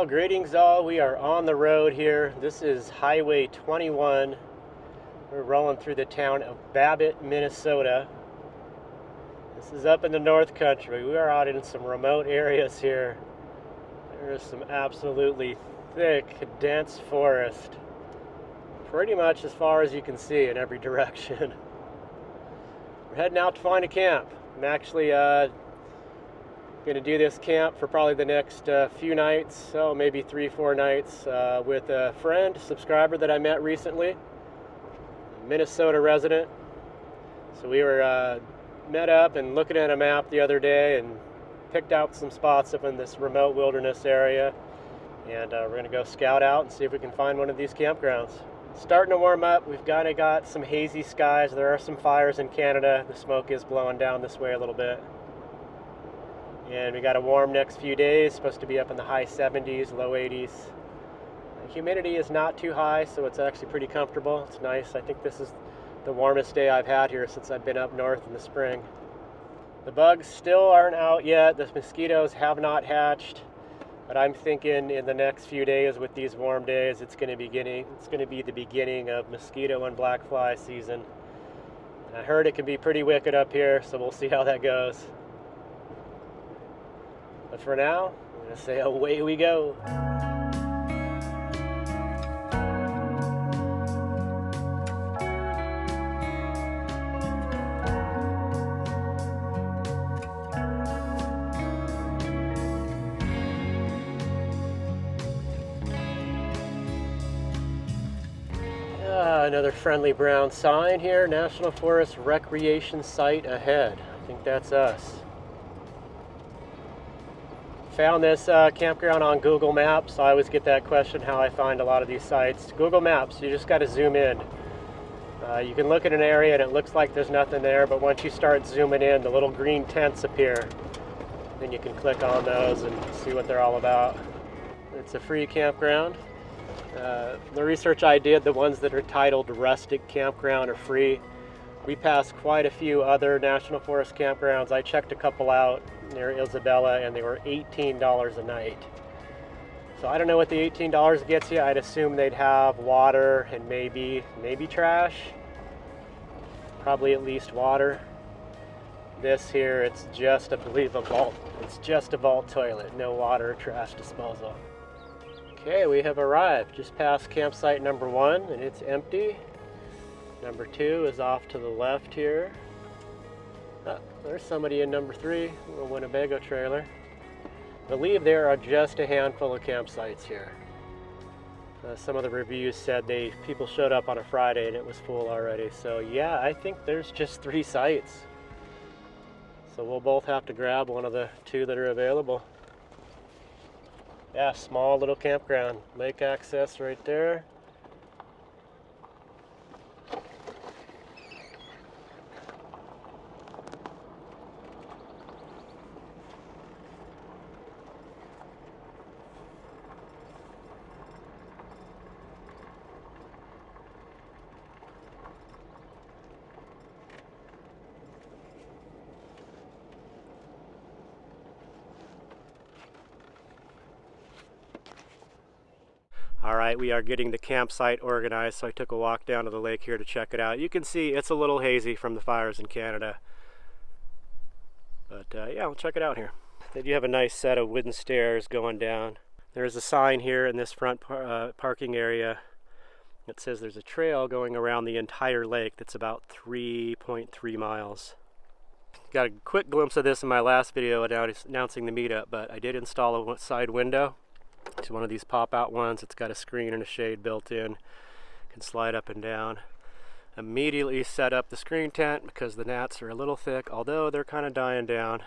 Well, greetings all. We are on the road here. This is Highway 21. We're rolling through the town of Babbitt, Minnesota. This is up in the North Country. We are out in some remote areas here. There is some absolutely thick, dense forest. Pretty much as far as you can see in every direction. We're heading out to find a camp. I'm actually going to do this camp for probably the next few nights, so maybe 3-4 nights, with a friend, subscriber that I met recently, a Minnesota resident. So we were met up and looking at a map the other day and picked out some spots up in this remote wilderness area, and we're going to go scout out and see if we can find one of these campgrounds. Starting to warm up. We've kind of got some hazy skies. There are some fires in Canada. The smoke is blowing down this way a little bit. And we got a warm next few days, supposed to be up in the high 70s, low 80s. The humidity is not too high, so it's actually pretty comfortable. It's nice. I think this is the warmest day I've had here since I've been up north in the spring. The bugs still aren't out yet. The mosquitoes have not hatched, but I'm thinking in the next few days with these warm days, it's going to be the beginning of mosquito and black fly season. And I heard it can be pretty wicked up here, so we'll see how that goes. But for now, I'm going to say away we go. Another friendly brown sign here, National Forest Recreation Site ahead. I think that's us. Found this campground on Google Maps. I always get that question how I find a lot of these sites. Google Maps, you just got to zoom in. You can look at an area and it looks like there's nothing there, but once you start zooming in, the little green tents appear. Then you can click on those and see what they're all about. It's a free campground. The research I did, the ones that are titled rustic campground are free. We passed quite a few other National Forest campgrounds. I checked a couple out near Isabella and they were $18 a night. So I don't know what the $18 gets you. I'd assume they'd have water and maybe trash. Probably at least water. This here, it's just, I believe, a vault. It's just a vault toilet, no water or trash disposal. Okay, we have arrived just past campsite number 1 and it's empty. Number 2 is off to the left here. There's somebody in number 3, a little Winnebago trailer. I believe there are just a handful of campsites here. Some of the reviews said people showed up on a Friday and it was full already. So yeah, I think there's just 3 sites. So we'll both have to grab one of the 2 that are available. Yeah, small little campground. Lake access right there. Alright, we are getting the campsite organized, so I took a walk down to the lake here to check it out. You can see it's a little hazy from the fires in Canada. But yeah, we'll check it out here. They do have a nice set of wooden stairs going down. There's a sign here in this front parking area that says there's a trail going around the entire lake that's about 3.3 miles. Got a quick glimpse of this in my last video announcing the meetup, but I did install a side window. It's one of these pop-out ones. It's got a screen and a shade built in. Can slide up and down. Immediately set up the screen tent because the gnats are a little thick, although they're kind of dying down.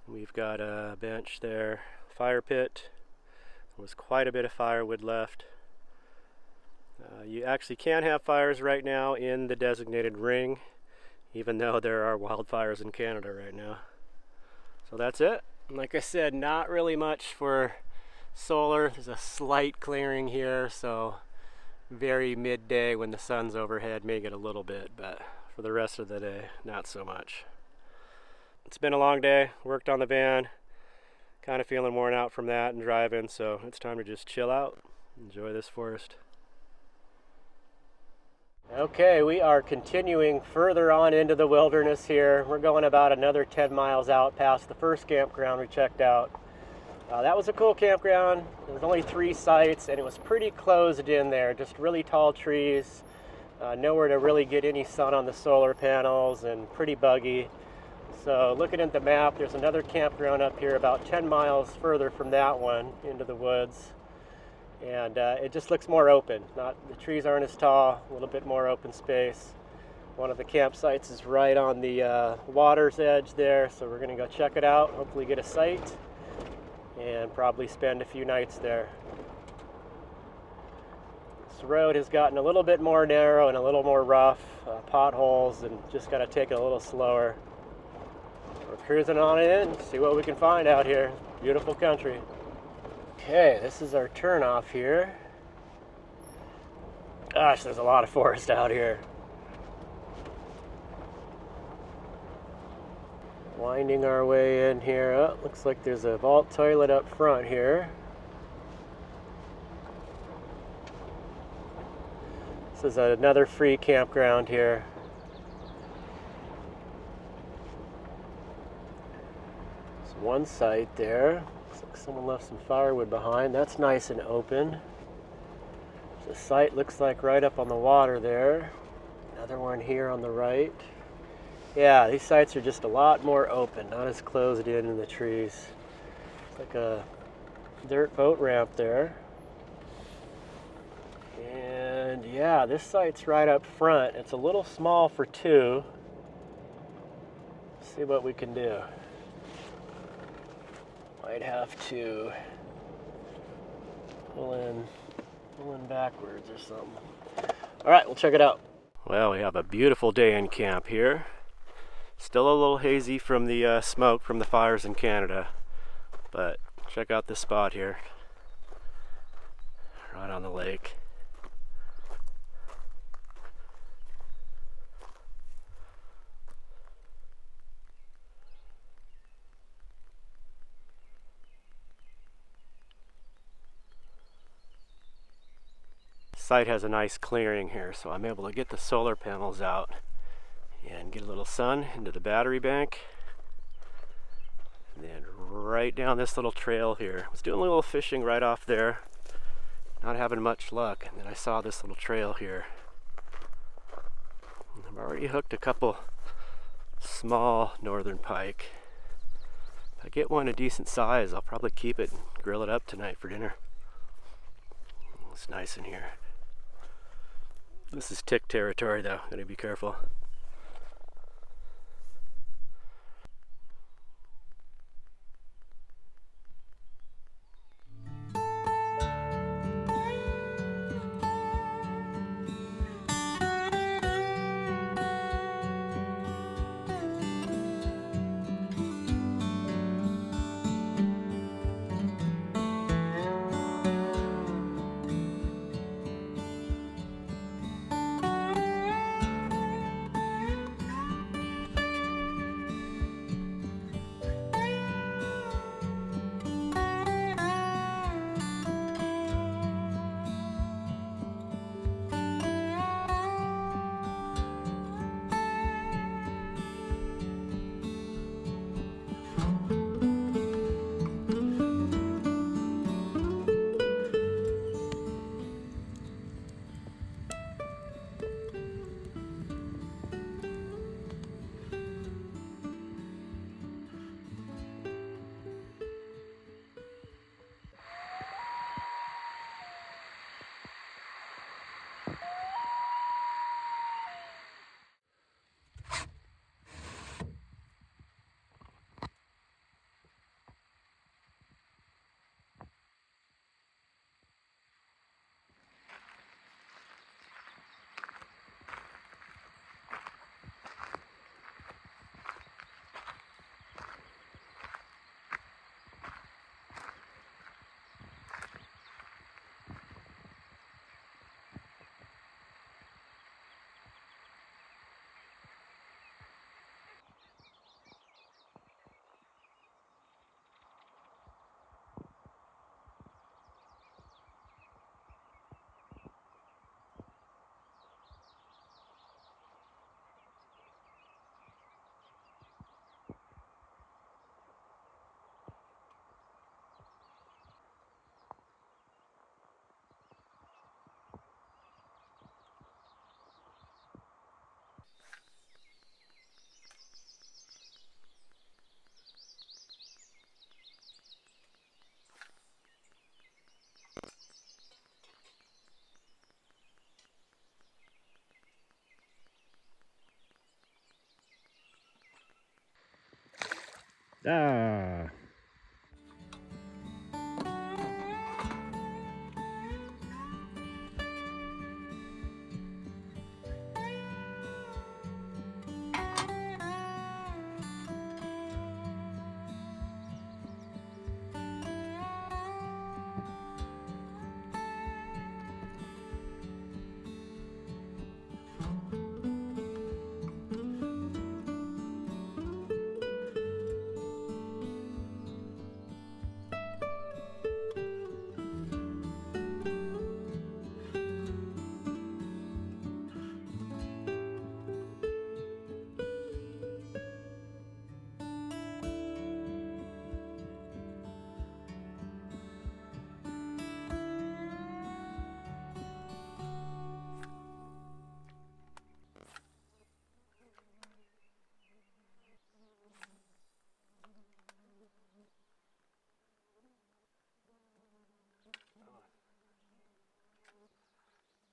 We've got a bench there, fire pit. There was quite a bit of firewood left. You actually can have fires right now in the designated ring, even though there are wildfires in Canada right now. So that's it. Like I said, not really much for solar. There's a slight clearing here, so very midday when the sun's overhead may get a little bit, but for the rest of the day, not so much. It's been a long day. Worked on the van, Kind of feeling worn out from that and driving, so it's time to just chill out, enjoy this forest. Okay, we are continuing further on into the wilderness here. We're going about another 10 miles out past the first campground we checked out. That was a cool campground. There was only 3 sites and it was pretty closed in there, just really tall trees, nowhere to really get any sun on the solar panels, and pretty buggy. So looking at the map, there's another campground up here about 10 miles further from that one into the woods. And it just looks more open. The trees aren't as tall, a little bit more open space. One of the campsites is right on the water's edge there, so we're gonna go check it out, hopefully get a site, and probably spend a few nights there. This road has gotten a little bit more narrow and a little more rough, potholes, and just gotta take it a little slower. We're cruising on in, see what we can find out here. Beautiful country. Okay, this is our turnoff here. Gosh, there's a lot of forest out here. Winding our way in here. Oh, looks like there's a vault toilet up front here. This is another free campground here. There's one site there. Looks like someone left some firewood behind. That's nice and open. The site looks like right up on the water there. Another one here on the right. Yeah, these sites are just a lot more open, not as closed in the trees. It's like a dirt boat ramp there. And yeah, this site's right up front. It's a little small for 2. Let's see what we can do. Might have to pull in backwards or something. All right, we'll check it out. Well, we have a beautiful day in camp here. Still a little hazy from the smoke from the fires in Canada, but check out this spot here, right on the lake. Site has a nice clearing here, so I'm able to get the solar panels out and get a little sun into the battery bank. And then right down this little trail here. I was doing a little fishing right off there, not having much luck, and then I saw this little trail here. And I've already hooked a couple small northern pike. If I get one a decent size, I'll probably keep it and grill it up tonight for dinner. It's nice in here. This is tick territory though, gotta be careful. Ah.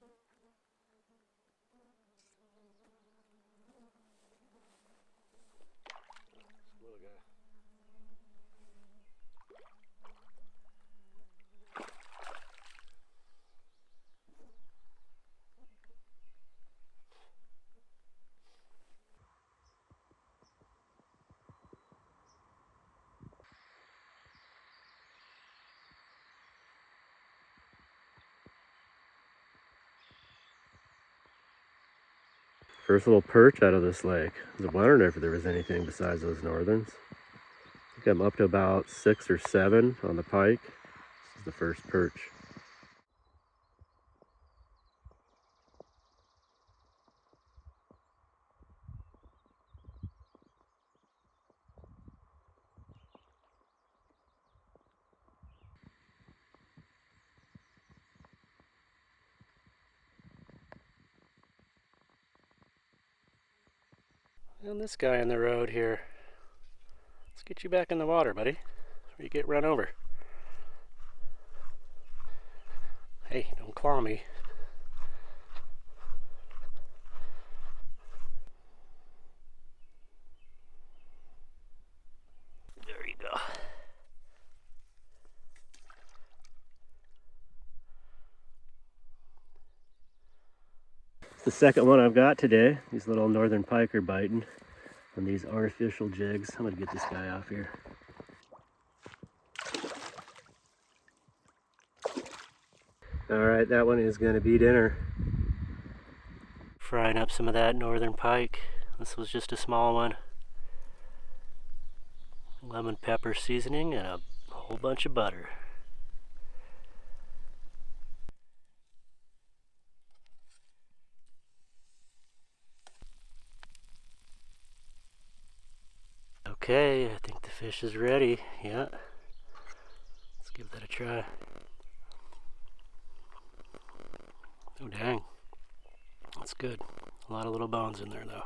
Little guy. First little perch out of this lake. I was wondering if there was anything besides those northerns. I think I'm up to about 6 or 7 on the pike. This is the first perch. And this guy on the road here. Let's get you back in the water, buddy, before you get run over. Hey, don't claw me. There you go. It's the second one I've got today. These little northern pike are biting on these artificial jigs. I'm gonna get this guy off here. All right, that one is gonna be dinner. Frying up some of that northern pike. This was just a small one. Lemon pepper seasoning and a whole bunch of butter. Okay, I think the fish is ready. Yeah. Let's give that a try. Oh dang. That's good. A lot of little bones in there though.